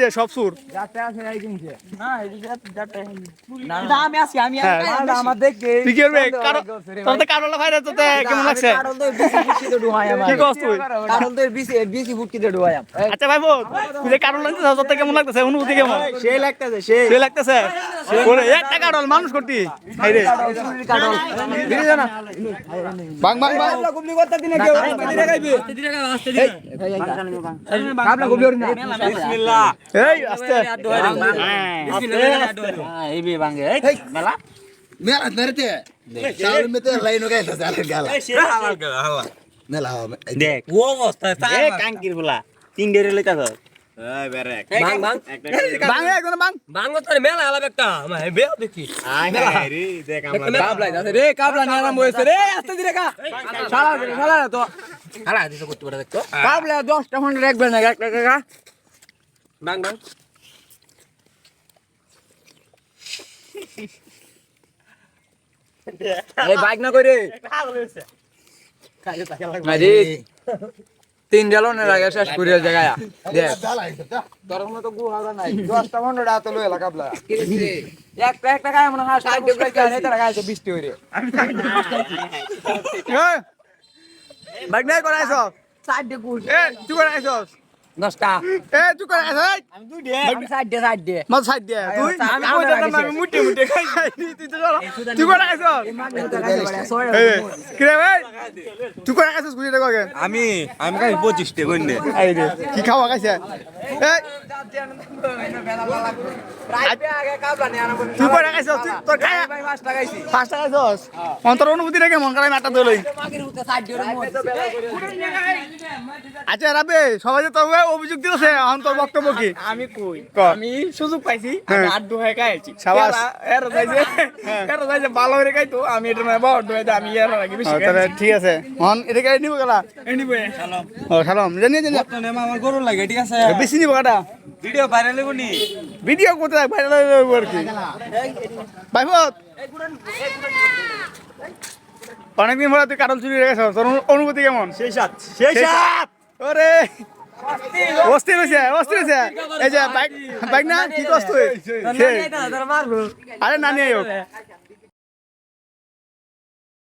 যে সব সুর যাতে আছে এই কিনছে না এই যাতে না আমি আছি আমি আমার দেখে তুই কি করবে তোর তো কারোলা ভাই তো কেমন লাগছে কারণ তো বেশি তো ডুহাই আমার কি কস তুই কারণ তো বেশি ফুটকি তো ডুহাই আচ্ছা ভাই বোন তুই যে কারোলা লাগছে তোর তো কেমন লাগতেছে অনুভূতি কেমন সেই লাগতেছে সেই সে লাগতেছে ওরে একটা কারোল মানুষ করতি হাই রে কারণ দিরে জানা বাং বাং বাং কাবলা গুবলি করতে দিনে কেউ দিরে গাইবে কাবলা গুবলি ওর না বিসমিল্লাহ এই আস্তে এই বে বাঙ্গে মেলা মেলা ধরতে চাল মেতে লাইন গাইতা চাল গালা হালা মেলা দেখ ও অবস্থা এ কাঙ্কির বলা তিন ডেরে লইতা তো এই বেরে বাং বাং বাং একদম বাং বাং তোর মেলা আলাপ একটা আমি বে দেখি মেলা রে দেখ আমরা কাবলা যাচ্ছে রে কাবলা নিয়ে আরাম হইছে রে আস্তে দিরে কা শালা তো শালা দিছে করতে পারে দেখো কাবলা 10টা ফোন রাখবে না এক টাকা বাং বাং এই বাইক না কই রে আরে তিন জ্বালনের আগে শেষ করে জায়গায় দেখ তোর মতো গুহাগা নাই 10টা 15টা তো লইলা কাবলা এক টাকা মনে হয় 60 টাকা কানে তারা গাইছে 20 টাকা রে বাইক নাই করাইছ 60 টাকা গুল এ তুই করাইছস 10টা এ তুই করাইছ আমি 2 দে আমি 60 দে মত সাইড দে তুই আমি কইতাম না আমি মুটে মুটে খাই তুই তো তুই করাইছস কি রে ভাই তুই করাইছস বুঝি দেখো আগে আমি কাই 25 টাকা কইনে এই রে কি খাওয়া খাইছে এই তুই করাইছস তুই তোর খায় 5 টাকা গাইছি 5 টাকা খাইছস অন্তর অনুভূতি রে কেমন করে মাটা দলই আচ্ছা রাবে সবাই তো অভিযোগ দিয়েছে অন্তর বক্তব্য কি আমি কই কর। আমি সুযোগ পাইছি আমি আড্ডু হয়ে খাইছি শাবাশ। এর যাইছে ভালো হয়ে খাইতো আমি এটা মানে বড় হয়ে আমি এর আগে বেশি তাহলে ঠিক আছে হন এটা গাড়ি নিব গেলা এনিবে ও সালাম জানি জানি আমার গরু লাগে ঠিক আছে বেশি নিব কাটা ভিডিও ভাইরাল হইব নি ভিডিও করতে থাক ভাইরাল হইব আর কি ভাইফত অনেকদিন পরে তুই কারল চুরি রেখেছ তোর অনুভূতি কেমন সেই সাত ওরে অস্থির হয়েছে এই যে বাইক না কি কষ্ট আরে নানি আয়ো